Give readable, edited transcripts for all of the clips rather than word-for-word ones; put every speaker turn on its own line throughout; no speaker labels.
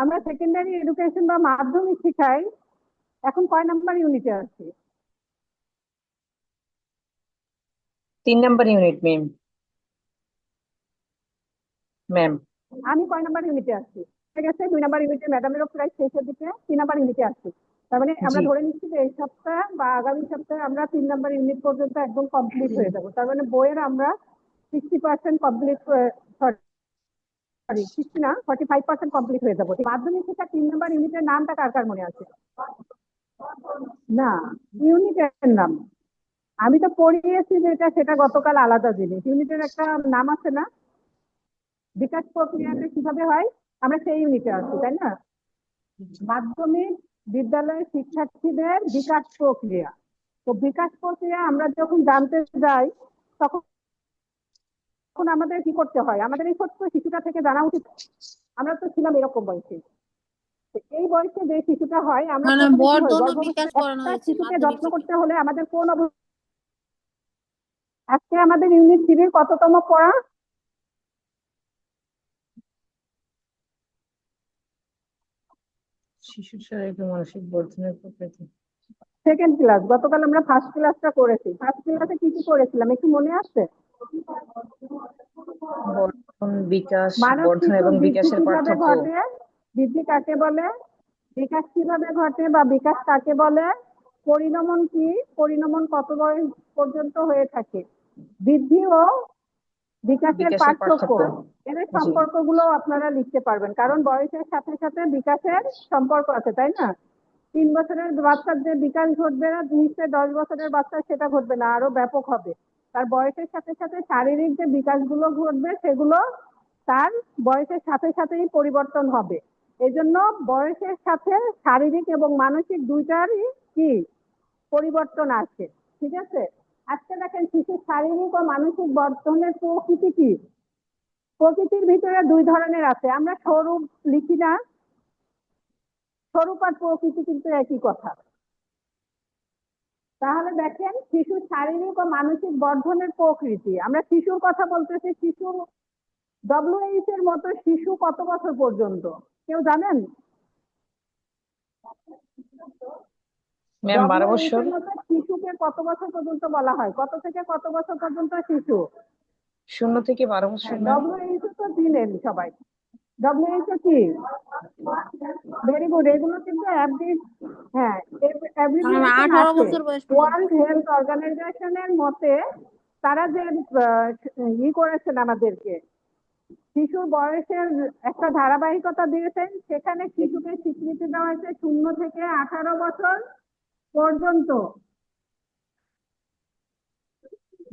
আমরা secondary education বা মাধ্যমিক শিক্ষায় এখন কয় নাম্বার ইউনিটে আছি?
3 নাম্বার ইউনিট ম্যাম।
আমি কয় নাম্বার ইউনিটে আছি? ঠিক আছে, 2 নাম্বার ইউনিটে ম্যাডামেরও প্রায় শেষের দিকে 3 নাম্বার ইউনিটে আছি। তার মানে আমরা
জি
ধরে নিচ্ছি যে এই সপ্তাহ বা আগামী সপ্তাহে আমরা 3 নাম্বার ইউনিট পর্যন্ত একদম কমপ্লিট হয়ে যাবো। তার মানে বইয়ের আমরা 60% কমপ্লিট, সরি 60 না 45% কমপ্লিট হয়ে যাবো। মাধ্যমিক শিক্ষা 3 নাম্বার ইউনিটের নামটা কার কার মনে আছে? না, ইউনিটের নাম আমি তো পড়িয়েছি যেটা, সেটা গতকাল আলাদা জিনিস। ইউনিটের একটা নাম আছে না, বিকাশ প্রক্রিয়াটা কিভাবে হয়, আমরা সেই ইউনিটে আছি, তাই না? মাধ্যমিক বিদ্যালয়ের শিক্ষার্থীদের বিকাশ প্রক্রিয়া। তো বিকাশ প্রক্রিয়া আমরা যখন জানতে যাই তখন আমাদের কি করতে হয়? আমাদের এই ছোট্ট শিশুটা থেকে জানা উচিত। আমরা তো ছিলাম এরকম বয়সে। এই বয়সে যে শিশুটা হয়, আমরা
মানে
প্রথমে কি হয়,
বর্ধনও
গর্ভবতী
বিকাশ করানো
একটা
হয়েছে
শিশুকে
মাধ্যমিক
যত্ন
থেকে।
করতে হলে আমাদের কোন আজকে আমাদের ইউনিট 3 কততম পড়া?
শিশু শারীরিক ও মানসিক বর্ধনের প্রকৃতি।
Second class. গতকাল আমরা ফার্স্ট ক্লাসটা করেছি। ফার্স্ট ক্লাসে কি কি করেছিলাম একটু মনে আছে?
বর্ধন, বিকাশ,
মানব
বর্ধন
শিশুর
এবং
বৃদ্ধি
বিকাশের
কিভাবে
পার্থক্য।
ঘটে, বৃদ্ধি কাকে বলে, বিকাশ কিভাবে ঘটে বা বিকাশ কাকে বলে, পরিণমন কি, পরিণমন কত বয়স পর্যন্ত হয়ে থাকে, বৃদ্ধি ও বিকাশের
বিকাশের
পার্থক্য,
পার্থক্য।
এদের
জি
সম্পর্কগুলো আপনারা লিখতে পারবেন, কারণ বয়সের সাথে সাথে বিকাশের সম্পর্ক আছে, তাই না? 3 বছরের বাচ্চার যে বিকাশ ঘটবে না, নিশ্চয় 10 বছরের বাচ্চার সেটা ঘটবে না, আরো ব্যাপক হবে। তার বয়সের সাথে সাথে শারীরিক যে বিকাশগুলো ঘটবে সেগুলো তার বয়সের সাথে সাথেই পরিবর্তন হবে। এজন্য বয়সের সাথে শারীরিক এবং মানসিক দুইটারই কি পরিবর্তন আসে। ঠিক আছে, আজকে দেখেন শিশুর শারীরিক ও মানসিক বর্তনের প্রকৃতি কি? প্রকৃতির ভিতরে 2 ধরনের আছে। আমরা স্বরূপ লিখি না, স্বরূপ আর প্রকৃতি কিন্তু একই কথা। তাহলে দেখেন শিশুর শারীরিক ও মানসিক বর্ধনের প্রকৃতি, আমরা শিশুর কথা বলতেছি। শিশু WH এর মতো শিশু কত বছর পর্যন্ত কেউ জানেন?
ম্যাম, 12
WH
বছর।
এর মতো শিশুকে কত বছর পর্যন্ত বলা হয়? কত থেকে কত বছর পর্যন্ত শিশু?
0 থেকে 12 বছর ম্যাম।
WH তো দিলেন সবাই। WH কি? Very good. এগুলো কিন্তু হ্যাঁ, অ্যাব্রিভিয়েশন
18
আছে।
বছর বয়স পর্যন্ত।
ওয়ার্ল্ড হেলথ অর্গানাইজেশনের মতে তারা যে করেছেন আমাদেরকে, শিশুর বয়সের একটা ধারাবাহিকতা দিয়েছেন, সেখানে শিশুকে স্বীকৃতি দেওয়া হয়েছে 0 থেকে 18 বছর পর্যন্ত।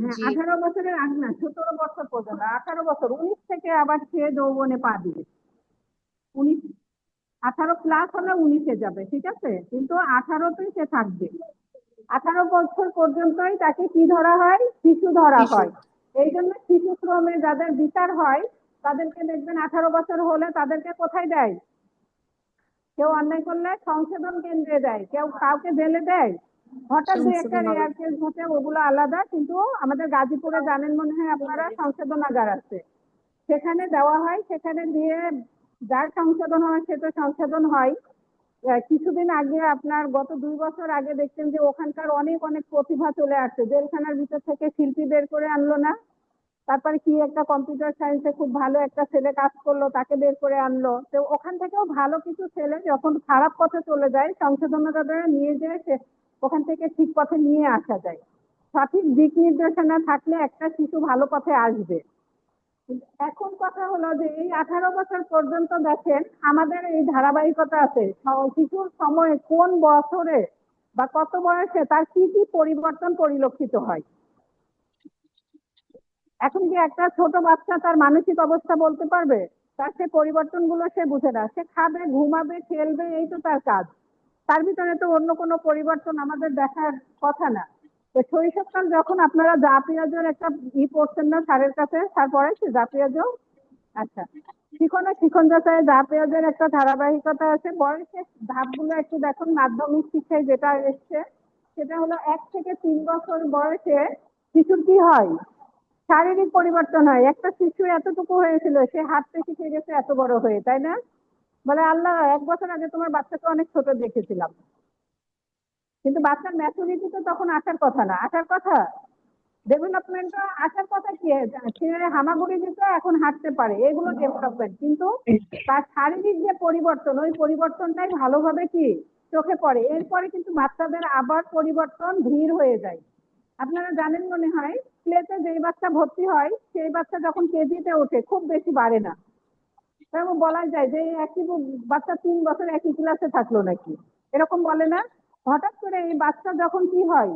হ্যাঁ,
জি
18 বছরের আগে না, 17 বছর পর্যন্ত। 18 বছর, 19 থেকে আবার সে যৌবনে পা দিবে। 19, 18 প্লাস হলে 19-এ যাবে, ঠিক আছে, কিন্তু 18তেই সে থাকবে। 18 বছর পর্যন্তই তাকে কি ধরা হয়? শিশু ধরা
শিশু।
হয়। এই জন্য শিশু শ্রমে যাদের বিচার হয় তাদেরকে দেখবেন 18 বছর হলে তাদেরকে কোথায় দেয়? কেউ অন্যায় করলে সংশোধন কেন্দ্রে দেয়, কেউ কাউকে জেলে দেয়। হঠাৎ 2-একটা
সংশোধনাগার।
রেয়ার কেস ঘটে, ওগুলো আলাদা, কিন্তু আমাদের গাজীপুরে জানেন মনে হয় আপনারা, সংশোধনাগার আছে, সেখানে দেওয়া হয়। সেখানে দিয়ে যার সংশোধন হয় সে তো সংশোধন হয়। কিছুদিন আগে আপনার গত 2 বছর আগে দেখছেন যে ওখানকার অনেক অনেক প্রতিভা চলে আসছে, জেলখানার ভিতর থেকে শিল্পী বের করে আনলো না, তারপরে কি একটা কম্পিউটার সায়েন্সে খুব ভালো একটা ছেলে কাজ করলো, তাকে বের করে আনলো। তো ওখান থেকেও ভালো কিছু ছেলে যখন খারাপ পথে চলে যায়, সংশোধনাগারে নিয়ে যেয়ে ওখান থেকে ঠিক পথে নিয়ে আসা যায়। সঠিক দিক নির্দেশনা থাকলে একটা শিশু ভালো পথে আসবে। এখন কথা হলো যে এই 18 বছর পর্যন্ত দেখেন আমাদের এই ধারাবাহিকতা আছে, শিশুর সময়ে কোন বছরে বা কত বয়সে তার কি কি পরিবর্তন পরিলক্ষিত হয়। এখন কি একটা ছোট বাচ্চা তার মানসিক অবস্থা বলতে পারবে? তার সে পরিবর্তনগুলো সে বুঝে না। সে খাবে, ঘুমাবে, খেলবে, এই তো তার কাজ। তার ভিতরে তো অন্য কোনো পরিবর্তন আমাদের দেখার কথা না। তো শৈশবকাল যখন আপনারা যা পেঁয়াজের একটা পড়ছেন না স্যারের কাছে, স্যার পড়াইছে যা পেঁয়াজ? আচ্ছা, শিখনে শিখন যাচাই যা পেঁয়াজের একটা ধারাবাহিকতা আছে। বয়সের ধাপগুলো একটু দেখুন। মাধ্যমিক শিক্ষায় যেটা এসছে সেটা হলো 1 থেকে 3 বছর বয়সে শিশুর কি হয়? শারীরিক পরিবর্তন হয়। একটা শিশু এতটুকু হয়েছিল, সে হাঁটতে শিখে গেছে এত বড় হয়ে, তাই না? বলে আল্লাহ 1 বছর আগে তোমার বাচ্চাকে অনেক ছোট দেখেছিলাম, কিন্তু বাচ্চার ম্যাচুরিটি তো তখন আসার কথা না, আসার কথা ডেভেলপমেন্ট আসার কথা কি, সে হামাগুড়ি দিতে এখন হাঁটতে পারে, এগুলো ডেভেলপমেন্ট। কিন্তু তার শারীরিক যে পরিবর্তন, ওই পরিবর্তনটাই ভালোভাবে কি চোখে পড়ে। এরপরে কিন্তু বাচ্চাদের আবার পরিবর্তন ধীর হয়ে যায়। আপনারা জানেন মনে হয়, প্লেতে যেই বাচ্চা ভর্তি হয় সেই বাচ্চা যখন কেজিতে ওঠে খুব বেশি বাড়ে না। তেমন বলা যায় যে একই বাচ্চা 3 বছর একই ক্লাসে থাকলো নাকি, এরকম বলে না। হঠাৎ করে এই বাচ্চা যখন কি হয়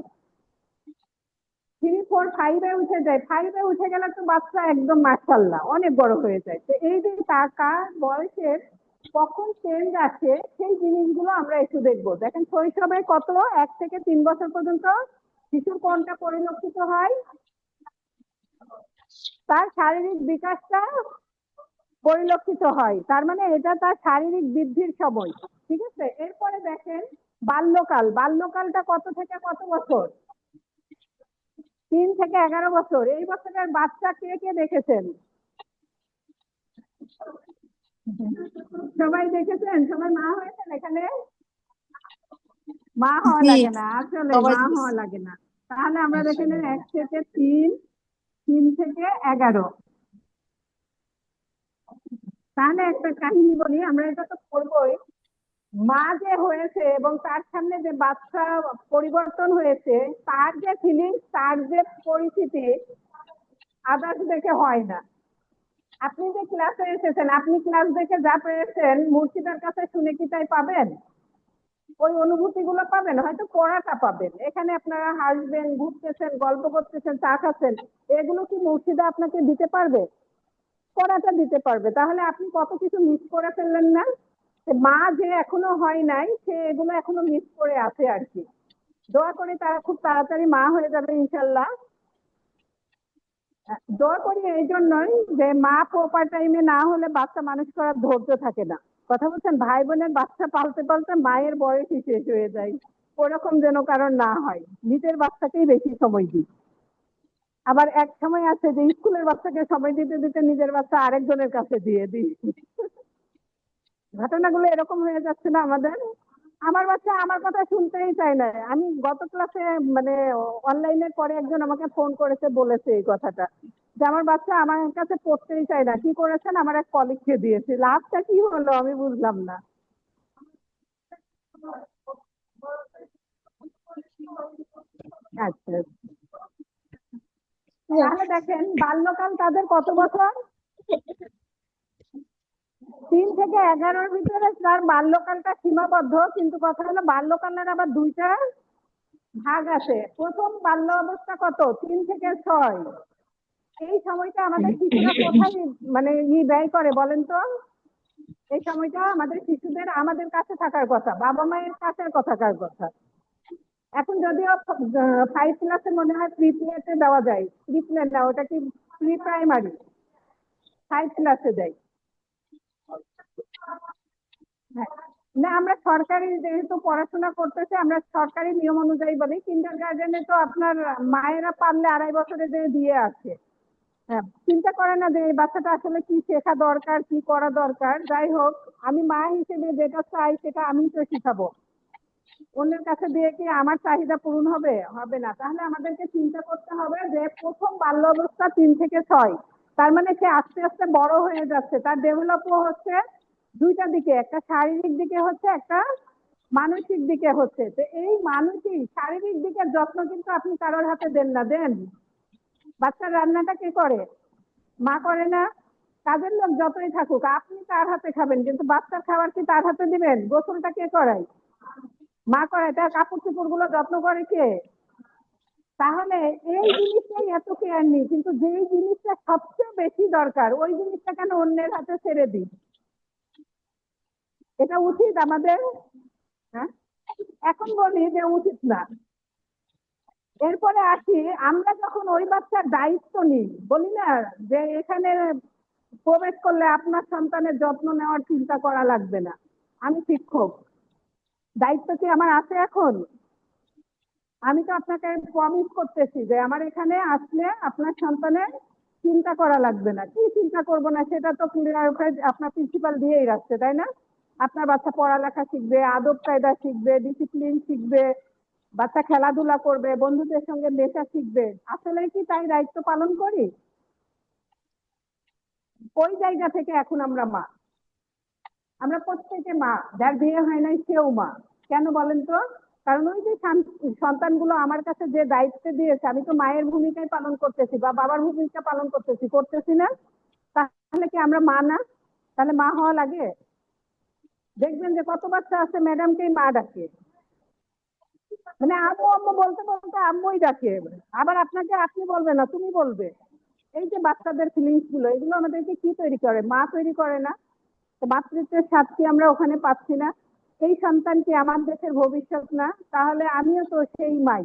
3, 4, 5-এ উঠে যায়, 5-এ উঠে গেলে তো বাচ্চা একদম মাশাআল্লাহ অনেক বড় হয়ে যায়। তো এই যে কার বয়সের কখন চেঞ্জ আছে সেই জিনিসগুলো আমরা একটু দেখবো। দেখেন শৈশবে কত 1 থেকে 3 বছর পর্যন্ত শিশুর কোনটা পরিলক্ষিত হয়, তার শারীরিক বিকাশটা পরিলক্ষিত হয়, তার মানে এটা তার শারীরিক বৃদ্ধির সময়। ঠিক আছে, এরপরে দেখেন বাল্যকাল, বাল্যকালটা কত থেকে কত বছর, 3 থেকে 11 বছর। এই বছরের বাচ্চা কে কে দেখেছেন? সবাই দেখেছেন? সবাই মা হয়েছেন এখানে? মা হওয়া লাগে না, আসলে মা হওয়া লাগে না। তাহলে আমরা দেখে নেন 1 থেকে 3, 3 থেকে 11। তাহলে একটা কাহিনী বলি, আমরা এটা তো করবোই। মা যে হয়েছে এবং তার সামনে যে বাচ্চা পরিবর্তন হয়েছে, তার যে ফিলিংস, তার যে পরিস্থিতি আদার্স দেখে হয় না। আপনি যে ক্লাসে এসেছেন, আপনি ক্লাস দেখে যা পেয়েছেন মুর্শিদার কাছে শুনে কি তাই পাবেন? ওই অনুভূতি গুলো পাবেন? হয়তো পড়াটা পাবেন, এখানে আপনারা হাসবেন, ঘুরতেছেন, গল্প করতেছেন, চা খাচ্ছেন, এগুলো কি মুর্শিদা আপনাকে দিতে পারবে? পড়াটা দিতে পারবে। তাহলে আপনি কত কিছু মিস করে ফেললেন না? মা যে এখনো হয় নাই, সে এগুলো এখনো মিস করে আছে আর কি। দোয়া করি তারা খুব তাড়াতাড়ি মা হয়ে যাবে ইনশাল্লাহ। দোয়া করি এই জন্যই যে মা প্রপার টাইমে না হলে বাচ্চা মানুষ করার ধৈর্য থাকে না। কথা বলছেন, ভাই বোনের বাচ্চা পালতে পালতে মায়ের বয়সই শেষ হয়ে যায়, ওরকম যেন কারণ না হয়। নিজের বাচ্চাকেই বেশি সময় দিই। আবার এক সময় আছে যে স্কুলের বাচ্চাকে সময় দিতে দিতে নিজের বাচ্চা আরেকজনের কাছে দিয়ে দিই। ঘটনাগুলো এরকম হয়ে যাচ্ছে না আমাদের? আমার বাচ্চা আমার কথা শুনতেই চায় না। আমি গত ক্লাসে মানে অনলাইনের পরে একজন আমাকে ফোন করেছে, বলেছে এই কথাটা যে আমার বাচ্চা আমার কাছে পড়তেই চায় না। কি করেছেন? আমার এক কলিগকে দিয়েছে। লাভটা কি হলো আমি বুঝলাম না। আচ্ছা, তাহলে দেখেন বাল্যকাল তাদের কত বছর? 3 থেকে 11-র ভিতরে তার বাল্যকালটা সীমাবদ্ধ। কিন্তু কথা হলো বাল্যকালের আবার 2টা ভাগ আছে। প্রথম বাল্য অবস্থা কত? 3 থেকে 6। এই সময়টা আমাদের শিশুরা কোথায় মানে ব্যয় করে বলেন তো? এই সময়টা আমাদের শিশুদের আমাদের কাছে থাকার কথা, বাবা মায়ের কাছের কথাকার কথা। এখন যদিও 5 ক্লাসে মনে হয় প্রি প্লেতে দেওয়া যায়, প্রি প্লে না, ওটা কি প্রি প্রাইমারি, 5 ক্লাসে দেয়। হ্যাঁ, না আমরা সরকারি যেহেতু পড়াশোনা করতেছে, আমরা সরকারি নিয়ম অনুযায়ী বলি। কিন্ডার গার্ডেনে তো আপনার মায়েরা পারলে 2.5 বছরে দিয়ে আসে। হ্যাঁ, চিন্তা করে না যে এই বাচ্চাটা আসলে কি শেখা দরকার, কি করা দরকার। যাই হোক, আমি মা হিসেবে যেটা চাই সেটা আমি তো শিখাবো। অন্যের কাছে দিয়ে কি আমার চাহিদা পূরণ হবে? হবে না। তাহলে আমাদেরকে চিন্তা করতে হবে যে প্রথম বাল্য অবস্থা 3 থেকে 6। তার মানে সে আস্তে আস্তে বড় হয়ে যাচ্ছে, তার ডেভেলপও হচ্ছে 2টা দিকে, একটা শারীরিক দিকে হচ্ছে, একটা মানসিক দিকে হচ্ছে। তো এই মানসিক শারীরিক দিকের যত্ন কিন্তু আপনি কারোর হাতে দেন না। দেন? বাচ্চার রান্নাটা কে করে? মা করে না? কাজের লোক যতই থাকুক আপনি তার হাতে খাবেন, কিন্তু বাচ্চার খাবার কি তার হাতে দিবেন? গোসলটা কে করায়? মা করে। তার কাপড় চোপড় গুলো যত্ন করে কে? তাহলে এই জিনিসটাই এত কেয়ার নেই, কিন্তু যেই জিনিসটা সবচেয়ে বেশি দরকার ওই জিনিসটা কেন অন্যের হাতে ছেড়ে দিই? এটা উচিত আমাদের? হ্যাঁ, এখন বলি যে উচিত না। এরপরে আসি, আমরা যখন ওই বাচ্চার দায়িত্ব নিই, বলি না যে এখানে প্রবেশ করলে আপনার সন্তানের যত্ন নেওয়ার চিন্তা করা লাগবে না, আমি শিক্ষক, দায়িত্ব কি আমার আছে এখন? আমি তো আপনাকে প্রমিস করতেছি যে আমার এখানে আসলে আপনার সন্তানের চিন্তা করা লাগবে না। কি চিন্তা করবো না সেটা তো ক্লিয়ার আপনার প্রিন্সিপাল দিয়েই রাখছে, তাই না? আপনার বাচ্চা পড়ালেখা শিখবে, আদব কায়দা শিখবে, ডিসিপ্লিন শিখবে, বাচ্চা খেলাধুলা করবে, বন্ধুদের সঙ্গে মেশা শিখবে। আসলে কি তাই দায়িত্ব পালন করি? ওই জায়গা থেকে এখন আমরা মা, আমরা প্রত্যেকে মা, যার বিয়ে হয় নাই সেও মা। কেন বলেন তো? কারণ ওই যে সন্তানগুলো আমার কাছে যে দায়িত্ব দিয়েছে, আমি তো মায়ের ভূমিকায় পালন করতেছি বা বাবার ভূমিকা পালন করতেছি না? তাহলে কি আমরা মা না? তাহলে মা হওয়া লাগে? দেখবেন যে কত বাচ্চা আছে ম্যাডামকেই মা ডাকে, মানে আম্মু আম্মু বলতে বলতে আম্মুই ডাকে, আবার আপনাকে আপনি বলবে না, তুমি বলবে। এই যে বাচ্চাদের ফিলিংস গুলো, এগুলো আমাদেরকে কি তৈরি করে? মা তৈরি করে না? তো মাতৃত্বের স্বাদ কি আমরা ওখানে পাচ্ছি না? এই সন্তান কি আমার দেশের ভবিষ্যৎ না? তাহলে আমিও তো সেই মাই,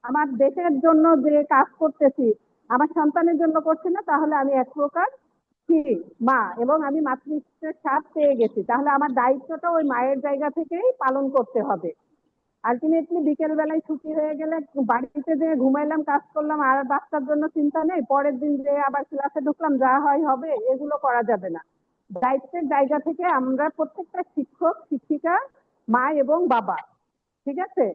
আমার দেশের জন্য যে কাজ করতেছি আমার সন্তানের জন্য করছি না, তাহলে আমি এক প্রকার কি মা, এবং আমি মাতৃত্বের স্বাদ পেয়ে গেছি, তাহলে আমার দায়িত্বটা ওই মায়ের জায়গা থেকেই পালন করতে হবে। আলটিমেটলি বিকেল বেলায় ছুটি হয়ে গেলে বাড়িতে যে ঘুমাইলাম, কাজ করলাম, আর বাচ্চার জন্য চিন্তা নেই, পরের দিন যে আবার ক্লাসে ঢুকলাম, যা হয় হবে, এগুলো করা যাবে না। দায়িত্বের জায়গা থেকে আমরা প্রত্যেকটা শিক্ষক শিক্ষিকা মা এবং বাবা, ঠিক আছে?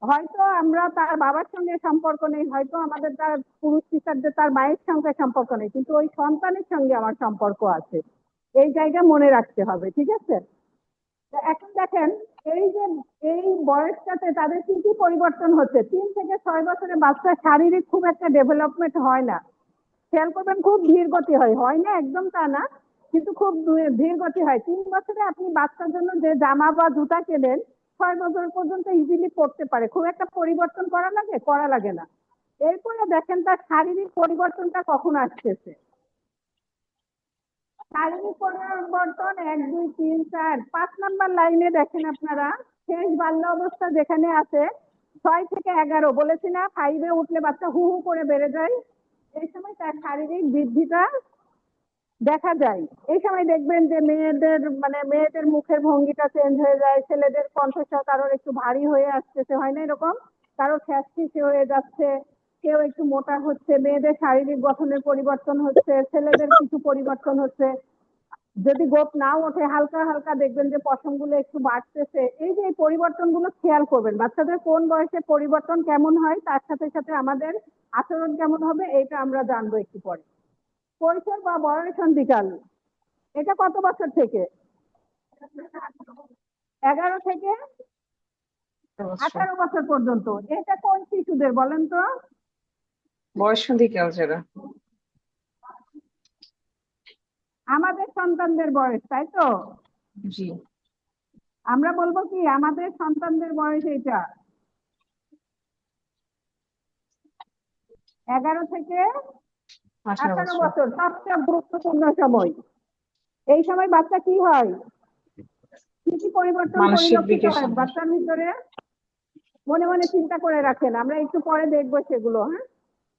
হয়তো আমরা তার বাবার সঙ্গে সম্পর্ক নেই, হয়তো আমাদের তার পুরুষ টিচারদের তার মায়ের সঙ্গে সম্পর্ক নেই, কিন্তু ওই সন্তানের সঙ্গে আমার সম্পর্ক আছে। এই জায়গা মনে রাখতে হবে, ঠিক আছে? এখন দেখেন, এই যে এই বয়সটাতে তাদের কি কি পরিবর্তন হচ্ছে। 3 থেকে 6 বছরের বাচ্চা শারীরিক খুব একটা ডেভেলপমেন্ট হয় না, খেয়াল করবেন, খুব ধীর গতি হয়, হয় না একদম তা না, কিন্তু খুব ধীর গতি হয়। 3 বছরে আপনি বাচ্চার জন্য যে জামা বা জুতা কেনেন, 6 বছর পর্যন্ত ইজিলি পড়তে পারে, খুব একটা পরিবর্তন করা লাগে না। এরপরে দেখেন তার শারীরিক পরিবর্তনটা কখন আসতেছে। শারীরিক পরিবর্তন 1, 2, 3, 4, 5 নাম্বার লাইনে দেখেন আপনারা, শেষ বাল্য অবস্থা যেখানে আছে, 6 থেকে 11, বলেছি না 5-এ উঠলে বাচ্চা হু হু করে বেড়ে যায়, এই সময় তার শারীরিক বৃদ্ধিটা দেখা যায়। এই সময় দেখবেন যে মেয়েদের মুখের ভঙ্গিটা চেঞ্জ হয়ে যায়, ছেলেদের কণ্ঠস্বর কারোর একটু ভারী হয়ে আসতেছে, হয় না এরকম? কারো খ্যাসখিসে হয়ে যাচ্ছে, কেউ একটু মোটা হচ্ছে, মেয়েদের শারীরিক গঠনের পরিবর্তন হচ্ছে, ছেলেদের কিছু পরিবর্তন হচ্ছে। যদি গোপ নাও ওঠে, হালকা হালকা দেখবেন যে পশমগুলো একটু বাড়তেছে। এই যে এই পরিবর্তনগুলো খেয়াল করবেন, বাচ্চাদের কোন বয়সে পরিবর্তন কেমন হয়, তার সাথে সাথে আমাদের আচরণ কেমন হবে, এটা আমরা জানবো একটু পরে। কৈশোর বা বয়ঃসন্ধিকাল, এটা কত বছর থেকে? 11 থেকে 18 বছর পর্যন্ত। এটা কোন শিশুদের বলেন তো?
বয়ঃসন্ধিকাল যারা।
আমাদের সন্তানদের বয়স, তাই তো?
জি।
আমরা বলবো কি আমাদের সন্তানদের বয়স এটা 11 থেকে 18
18 বছর।
বছর সবচেয়ে গুরুত্বপূর্ণ সময়। এই সময় বাচ্চা কি হয়, কি কি পরিবর্তন
মানসিক
পরিলক্ষিত
বিকাশ
হয়
হয়।
বাচ্চার ভিতরে? মনে মনে চিন্তা করে রাখেন, আমরা একটু পরে দেখবো সেগুলো। হ্যাঁ,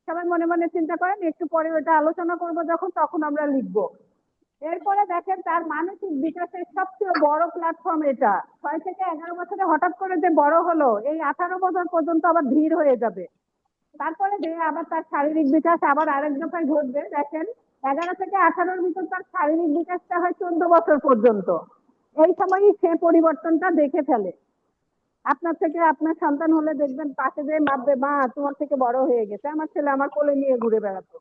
সবাই মনে মনে চিন্তা করেন, একটু পরে ওটা আলোচনা করবো যখন, তখন আমরা লিখবো। এরপরে দেখেন তার মানসিক বিকাশের সবচেয়ে বড় প্ল্যাটফর্ম এটা। 6 থেকে 11 বছরে হঠাৎ করে যে বড় হলো, এই 18 বছর পর্যন্ত আবার ধীর হয়ে যাবে, তারপরে যে আবার তার শারীরিক বিকাশ আবার আরেক দফায় ঘটবে। দেখেন 11 থেকে 18-র ভিতর তার শারীরিক বিকাশটা হয় 14 বছর পর্যন্ত। এই সময়ই সে পরিবর্তনটা দেখে ফেলে। আপনার থেকে আপনার সন্তান হলে দেখবেন পাশে যে মাপবে, মা তোমার থেকে বড় হয়ে গেছে, আমার ছেলে আমার কোলে নিয়ে ঘুরে বেড়াতো,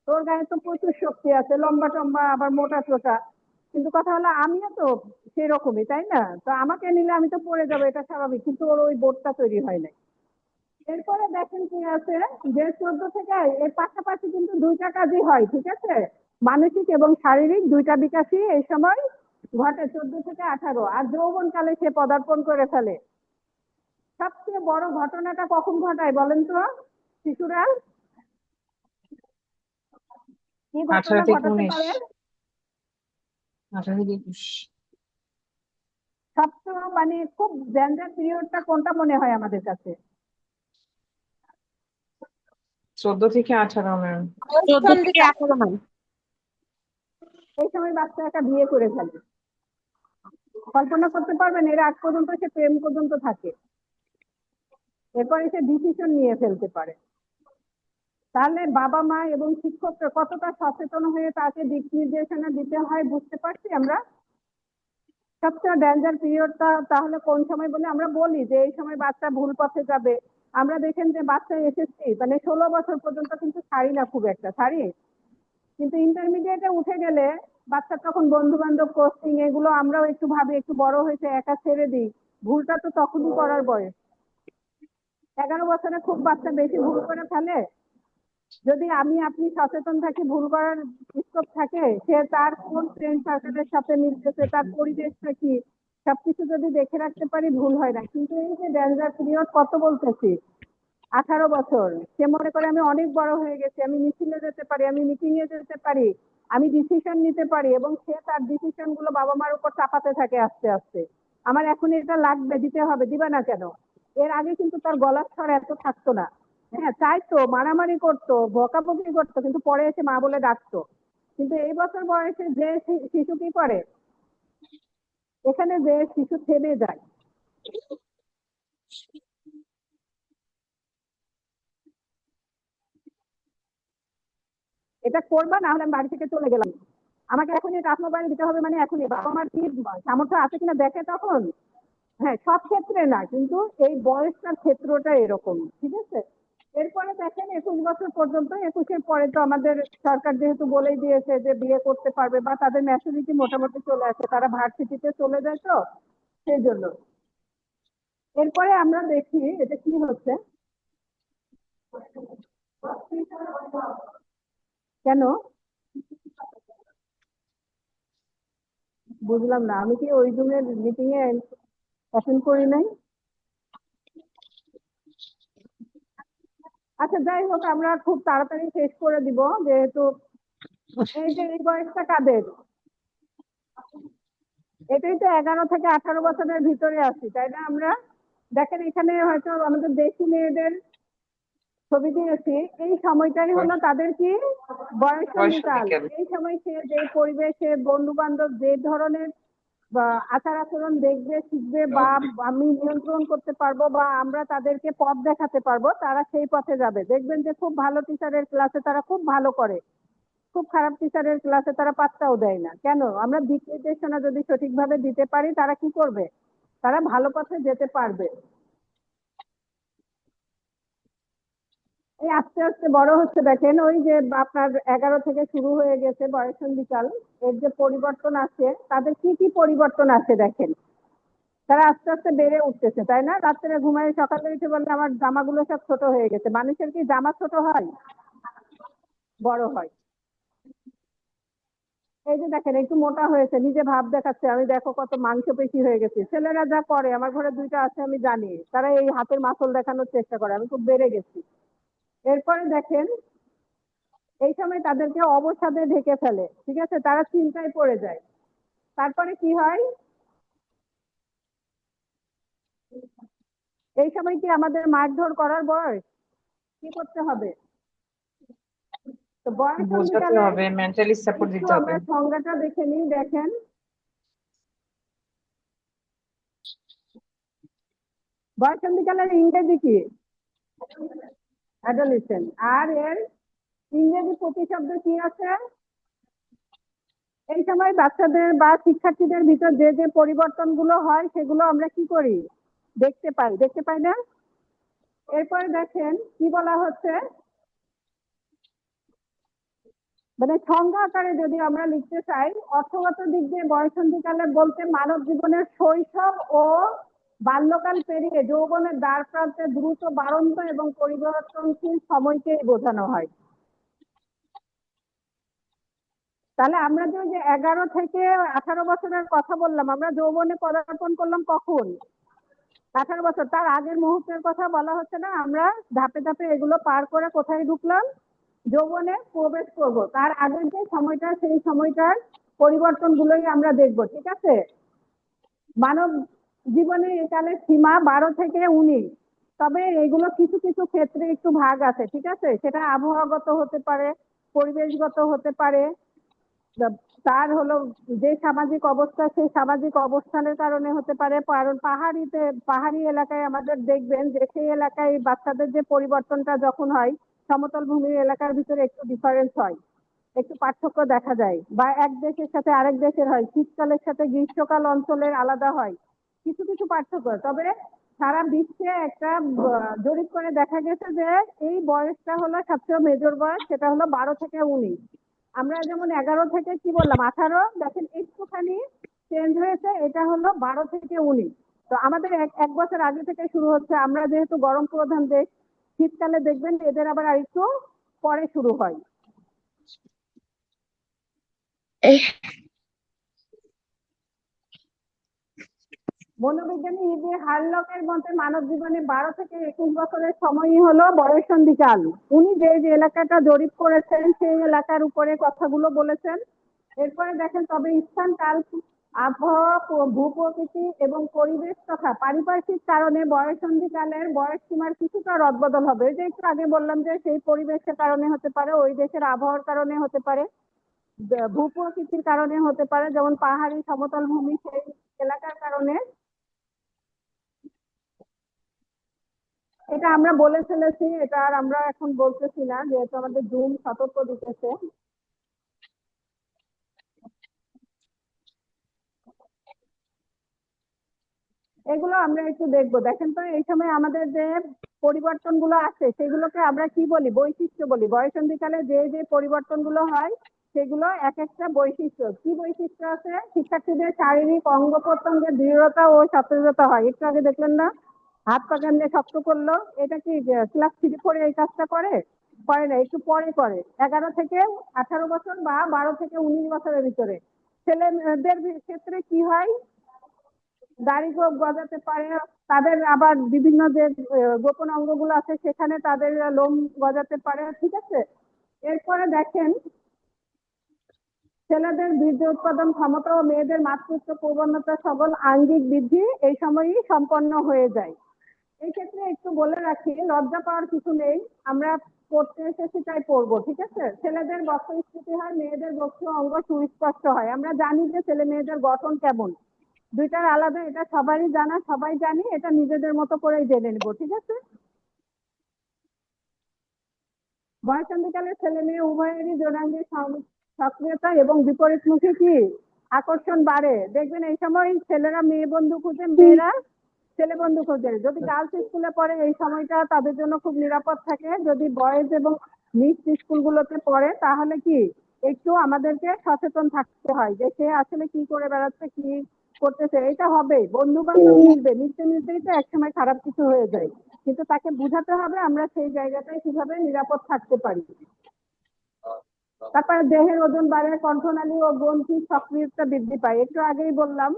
তোর গায়ে তো প্রচুর শক্তি আছে, লম্বা টম্বা আবার মোটা চোটা, কিন্তু কথা হলো আমিও তো সেরকমই, তাই না? তো আমাকে নিলে আমি তো পড়ে যাবো, এটা স্বাভাবিক, কিন্তু ওর ওই বোধটা তৈরি হয় নাই। এরপরে দেখেন কি আছে, যে 14 থেকে এর পাশাপাশি কিন্তু দুইটা কাজই হয়, ঠিক আছে? মানসিক এবং শারীরিক দুইটা বিকাশই এই সময় ঘটে, 14 থেকে 18। আর যৌবনকালে সে পদার্পণ করে ফেলে। সবচেয়ে বড় ঘটনাটা কখন ঘটায় বলেন তো শিশুরা? কি
18
ঘটনা
থেকে
ঘটাতে
19।
পারে?
18 থেকে 21।
সবচেয়ে খুব ডেঞ্জার পিরিয়ডটা কোনটা মনে হয় আমাদের কাছে?
14 থেকে 18 ম্যাম।
14 থেকে 18 নয়।
এই সময় বাচ্চা একটা বিয়ে করে ফেলে। কল্পনা করতে পারবেন এর আগ পর্যন্ত সে প্রেম পর্যন্ত থাকে, এরপরে সে ডিসিশন নিয়ে ফেলতে পারে। তাহলে বাবা মা এবং শিক্ষকরা কতটা সচেতন হয়ে তাকে দিক নির্দেশনা দিতে হয় বুঝতে পারছি আমরা। সবচেয়ে ডেঞ্জার পিরিয়ডটা তাহলে কোন সময় বলে আমরা বলি যে এই সময় বাচ্চা ভুল পথে যাবে। আমরা দেখেন যে বাচ্চা এসএসসি মানে 16 বছর পর্যন্ত কিন্তু ছাড়ি না খুব একটা, ছাড়ি, কিন্তু ইন্টারমিডিয়েটে উঠে গেলে বাচ্চা তখন বন্ধু বান্ধব কোচিং এগুলো আমরাও একটু ভাবি একটু বড় হয়েছে একা ছেড়ে দিই। ভুলটা তো তখনই করার বয়স। 11 বছরে খুব বাচ্চা বেশি ভুল করে ফেলে। যদি আমি আপনি সচেতন থাকি, ভুল করার স্কোপ থাকে, সে তার কোন ফ্রেন্ড সার্কেলের সাথে মিলতেছে, তার পরিবেশটা কি, সবকিছু যদি দেখে রাখতে পারি ভুল হয় না। কিন্তু এই যে ডেঞ্জার পিরিয়ড কত বলতেছি, 18 বছর, সে মনে করে আমি অনেক বড় হয়ে গেছি, আমি মিছিলে যেতে পারি, আমি মিটিং এ যেতে পারি, আমি ডিসিশন নিতে পারি, এবং সে তার ডিসিশন গুলো বাবা মার উপর চাপাতে থাকে আস্তে আস্তে। আমার এখন এটা লাগবে, দিতে হবে, দিবে না কেন। এর আগে কিন্তু তার গলার স্বর এত থাকতো না। হ্যাঁ, চাইতো, মারামারি করতো, বকাবকি করতো, কিন্তু পরে এসে মা বলে ডাকতো। কিন্তু এই বছর বয়সে যে শিশু কি করে, এখানে যে শিশু থেমে যায়। এটা করবা না হলে আমি বাড়ি থেকে চলে গেলাম, আমাকে এখনই টাচ মোবাইল দিতে হবে, মানে এখনই। বাবা মার কি সামর্থ্য আছে কিনা দেখে তখন। হ্যাঁ, সব ক্ষেত্রে না, কিন্তু এই বয়সটার ক্ষেত্রটা এরকম, ঠিক আছে। এরপরে দেখেন 21 বছর পর্যন্ত, 21-এর পরে তো আমাদের সরকার যেহেতু বলেই দিয়েছে যে বিয়ে করতে পারবে বা তাদের ম্যাচুরিটি মোটামুটি চলে আসে, তারা ভার্সিটিতে চলে যায়, তো সেই জন্য। এরপরে আমরা দেখি এটা কি হচ্ছে, কেন বুঝলাম না। আমি কি ওই দিনের মিটিং এ অ্যাটেন্ড করি নাই? আচ্ছা, যাই হোক, আমরা খুব তাড়াতাড়ি শেষ করে দিব, যেহেতু এই যে এই বয়সটা কাদের, এটাই তো 11 থেকে 18 বছরের ভিতরে আছি, তাই না? আমরা দেখেন এখানে হয়তো আমাদের দেশি মেয়েদের ছবি দিয়েছি। এই সময়টাই হলো তাদের কি বয়সন্ধিকাল।
বয়সন্ধিকাল।
এই সময় সে যে পরিবেশে বন্ধু বান্ধব যে ধরনের বা আচার আচরণ দেখবে, শিখবে, বা আমি নিয়ন্ত্রণ করতে পারবো, বা আমরা তাদেরকে পথ দেখাতে পারবো, তারা সেই পথে যাবে। দেখবেন যে খুব ভালো টিচারের ক্লাসে তারা খুব ভালো করে, খুব খারাপ টিচারের ক্লাসে তারা পাত্তাও দেয় না। কেন? আমরা দিক নির্দেশনা যদি সঠিকভাবে দিতে পারি, তারা কি করবে, তারা ভালো পথে যেতে পারবে। এই আস্তে আস্তে বড় হচ্ছে, দেখেন ওই যে আপনার 11 থেকে শুরু হয়ে গেছে বয়সন্ধিকাল, এর যে পরিবর্তন আছে, তাদের কি কি পরিবর্তন আছে দেখেন। তারা আস্তে আস্তে বেড়ে উঠতেছে, তাই না? রাত্রে ঘুমায় সকালে উঠে বললে আমার জামাগুলো সব ছোট হয়ে গেছে। মানুষের কি জামা ছোট হয়? বড় হয়। এই যে দেখেন একটু মোটা হয়েছে, নিজে ভাব দেখাচ্ছে, আমি দেখো কত মাংসপেশি হয়ে গেছে। ছেলেরা যা করে, আমার ঘরে 2টা আছে আমি জানি, তারা এই হাতের মাসল দেখানোর চেষ্টা করে, আমি খুব বেড়ে গেছি। এরপরে দেখেন এই সময় তাদেরকে অবসাদে ঢেকে ফেলে, ঠিক আছে, তারা চিন্তায় পড়ে যায়। তারপরে কি হয়, এই সময় কি আমাদের মারধর করার বয়স? কি করতে হবে? তো
বোঝাতে
বয়সন্ধিকালে
হবে, মেন্টালি সাপোর্ট
একটু
দিতে হবে।
আমরা সংজ্ঞাটা দেখে নিই। দেখেন বয়সন্ধিকালের ইংরেজি কি? অ্যাডোলেসেন্ট। আর এর ইংরেজি প্রতিশব্দ কি আছে? এই সময় বাচ্চাদের বা শিক্ষার্থীদের ভিতর যে যে পরিবর্তনগুলো হয় সেগুলো আমরা কি করি, দেখতে পাই, দেখতে পাই না? এরপরে দেখেন কি বলা হচ্ছে, মানে সংজ্ঞা আকারে যদি আমরা লিখতে চাই, অর্থগত দিক দিয়ে বয়সন্ধিকালে বলতে মানব জীবনের শৈশব ও বাল্যকাল পেরিয়ে যৌবনের দ্বার প্রান্তে দ্রুত বাড়ন্ত এবং পরিবর্তনশীল সময়কেই বোঝানো হয়। তাহলে আমরা যে ওই যে 11 থেকে 18 বছরের কথা বললাম, আমরা যৌবনে পদার্পণ করলাম কখন? 18 বছর। তার আগের মুহূর্তের কথা বলা হচ্ছে না? আমরা ধাপে ধাপে এগুলো পার করে কোথায় ঢুকলাম, যৌবনে প্রবেশ করব। তার আগের যে সময়টা, সেই সময়টার পরিবর্তন গুলোই আমরা দেখব, ঠিক আছে। মানব জীবনে একালের সীমা 12 থেকে 19, তবে এগুলো কিছু কিছু ক্ষেত্রে একটু ভাগ আছে, ঠিক আছে। সেটা আবহাওয়াগত হতে পারে, পরিবেশগত হতে পারে, তার হলো যে সামাজিক অবস্থা, সেই সামাজিক অবস্থানের কারণে হতে পারে। কারণ পাহাড়ি এলাকায় আমাদের দেখবেন যে সেই এলাকায় বাচ্চাদের যে পরিবর্তনটা যখন হয়, সমতল ভূমির এলাকার ভিতরে একটু ডিফারেন্স হয়। একটু পার্থক্য দেখা যায়, বা এক দেশের সাথে আরেক দেশের হয়, শীতকালের সাথে গ্রীষ্মকাল অঞ্চলের আলাদা হয়, কিছু কিছু পার্থক্য। তবে সারা বিশ্বে একটা জরিপ করে দেখা গেছে যে এই বয়সটা হলো সবচেয়ে মেজর বয়স, সেটা হলো 12 থেকে 19। আমরা যেমন 11 থেকে কি বললাম 18, দেখেন একটুখানি চেঞ্জ হয়েছে, এটা হলো 12 থেকে 19। তো আমাদের এক বছর আগে থেকে শুরু হচ্ছে। আমরা যেহেতু গরম প্রধান দেশ, শীতকালে দেখবেন এদের আবার আরেকটু পরে শুরু হয়। মনোবিজ্ঞানী ইভি হারলকের মতে মানব জীবনে 12 থেকে 21 বছরের সময়ই হলো বয়ঃসন্ধিকাল। উনি যে যে এলাকাটা জরিপ করেছেন সেই এলাকার উপরে কথাগুলো বলেছেন। এরপরে দেখেন, তবে স্থান, কাল, আবহাওয়া, ভূপ্রকৃতি এবং পরিবেশ তথা পারিপার্শ্বিক কারণে বয়ঃসন্ধিকালের বয়স সীমার কিছুটা রদবদল হবে। যে একটু আগে বললাম যে সেই পরিবেশের কারণে হতে পারে, ওই দেশের আবহাওয়ার কারণে হতে পারে, ভূপ্রকৃতির কারণে হতে পারে, যেমন পাহাড়ি সমতল ভূমি সেই এলাকার কারণে। এটা আমরা বলে ফেলেছি, এটা আর আমরা এখন বলতেছি না, যেহেতু আমাদের জুম সতর্ক দিতেছে। এগুলো আমরা একটু দেখবো। দেখেন তো, এই সময় আমাদের যে পরিবর্তনগুলো আছে সেগুলোকে আমরা কি বলি? বৈশিষ্ট্য বলি। বয়ঃসন্ধিকালে যে যে পরিবর্তনগুলো হয় সেগুলো এক একটা বৈশিষ্ট্য। কি বৈশিষ্ট্য আছে? শিক্ষার্থীদের শারীরিক অঙ্গ প্রত্যঙ্গের দৃঢ়তা ও সতেজতা হয়। একটু আগে দেখলেন না, হাত পা কেমনে শক্ত করলো? এটা কি ক্লাস 3-4 এই কাজটা করে? করে না, একটু পরে করে। 11 থেকে 18 বছর বা 12 থেকে 19 বছরের ভিতরে ছেলেদের ক্ষেত্রে কি হয়? দাড়ি গজাতে পারে, তাদের আবার বিভিন্ন যে গোপন অঙ্গগুলো আছে সেখানে তাদের লোম গজাতে পারে, ঠিক আছে। এরপরে দেখেন, ছেলেদের বীর্য উৎপাদন ক্ষমতা ও মেয়েদের মাতৃত্ব প্রবণতা সকল আঙ্গিক বৃদ্ধি এই সময়ই সম্পন্ন হয়ে যায়। এই ক্ষেত্রে একটু বলে রাখি, লজ্জা পাওয়ার কিছু নেই, আমরা পড়তে এসেছি তাই পড়বো, ঠিক আছে। ছেলেদের বক্ষস্ফীতি হয়, মেয়েদের বক্ষ অঙ্গ সুস্পষ্ট হয়। আমরা জানি যে ছেলে মেয়েদের গঠন কেমন, দুইটার আলাদা, এটা সবারই জানা, সবাই জানি, এটা নিজেদের মতো করেই জেনে নেবো, ঠিক আছে। বয়ঃসন্ধিকালে ছেলে মেয়ে উভয়েরই যৌনাঙ্গের সক্রিয়তা এবং বিপরীতমুখী কি আকর্ষণ বাড়ে। দেখবেন এই সময় ছেলেরা মেয়ে বন্ধু খুঁজে, মেয়েরা ছেলে বন্ধু খোঁজে। যদি গার্লস স্কুলে পড়ে এই সময়টা তাদের জন্য খুব নিরাপদ থাকে। যদি বয়েজ এবং মিক্সড স্কুলগুলোতে পড়ে তাহলে কি একটু আমাদেরকে সচেতন থাকতে হয় যে সে আসলে কি করে বেড়াচ্ছে, কি করতেছে। এটা হবে, বন্ধু বান্ধব মিলবে, মিলতে মিলতেই তো একসময় খারাপ কিছু হয়ে যায়। কিন্তু তাকে বুঝাতে হবে আমরা সেই জায়গাটায় কিভাবে নিরাপদ থাকতে পারি। তারপরে দেহের ওজন বাড়ে, কণ্ঠনালী ও গ্রন্থির সক্রিয়তা বৃদ্ধি পায়। একটু আগেই বললাম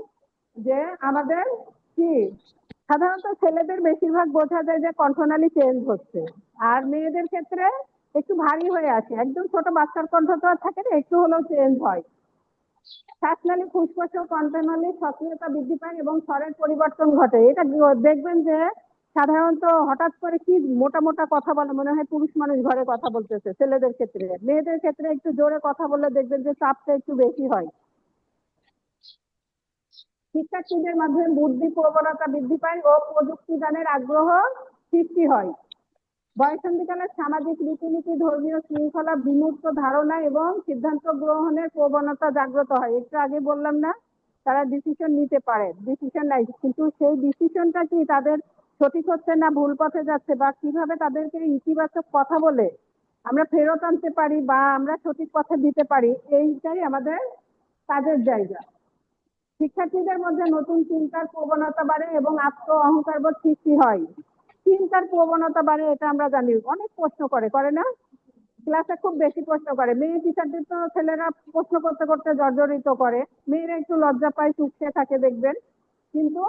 যে আমাদের কি সাধারণত ছেলেদের বেশিরভাগ বোঝা যায় যে কণ্ঠনালী চেঞ্জ হচ্ছে, আর মেয়েদের ক্ষেত্রে একটু ভারী হয়ে আসে। একদম ছোট বাচ্চার কণ্ঠ তো আর থাকে না, একটু হলেও চেঞ্জ হয়। শ্বাসনালী, ফুসফুস ও কণ্ঠনালীর সক্রিয়তা বৃদ্ধি পায় এবং স্বরের পরিবর্তন ঘটে। এটা দেখবেন যে সাধারণত হঠাৎ করে কি মোটা মোটা কথা বলে, মনে হয় পুরুষ মানুষ ঘরে কথা বলতেছে ছেলেদের ক্ষেত্রে। মেয়েদের ক্ষেত্রে একটু জোরে কথা বললে দেখবেন যে চাপটা একটু বেশি হয়। শিক্ষার্থীদের মধ্যে বুদ্ধি প্রবণতা বৃদ্ধি পায় ও প্রযুক্তি দানের আগ্রহ সৃষ্টি হয়। বয়ঃসন্ধিকালে সামাজিক রীতিনীতি, ধর্মীয় শৃঙ্খলা, বিমূর্ত ধারণা এবং সিদ্ধান্ত গ্রহণের প্রবণতা জাগ্রত হয়। একটু আগে বললাম না, তারা ডিসিশন নিতে পারে, ডিসিশন নাই, কিন্তু সেই ডিসিশনটা কি তাদের সঠিক হচ্ছে না ভুল পথে যাচ্ছে, বা কিভাবে তাদেরকে ইতিবাচক কথা বলে আমরা ফেরত আনতে পারি বা আমরা সঠিক পথে দিতে পারি, এইটাই আমাদের কাজের জায়গা। শিক্ষার্থীদের মধ্যে নতুন চিন্তার প্রবণতা বাড়ে এবং আত্ম অহংকার বোধ সৃষ্টি হয়। চিন্তার প্রবণতা বাড়ে, এটা আমরা জানি। অনেক প্রশ্ন করে না, ক্লাসে খুব বেশি প্রশ্ন করে। মেয়ে টিচারদের তো ছেলেরা প্রশ্ন করতে করতে জর্জরিত করে, মেয়েরা একটু লজ্জা পায়, চুপসে থাকে দেখবেন। কিন্তু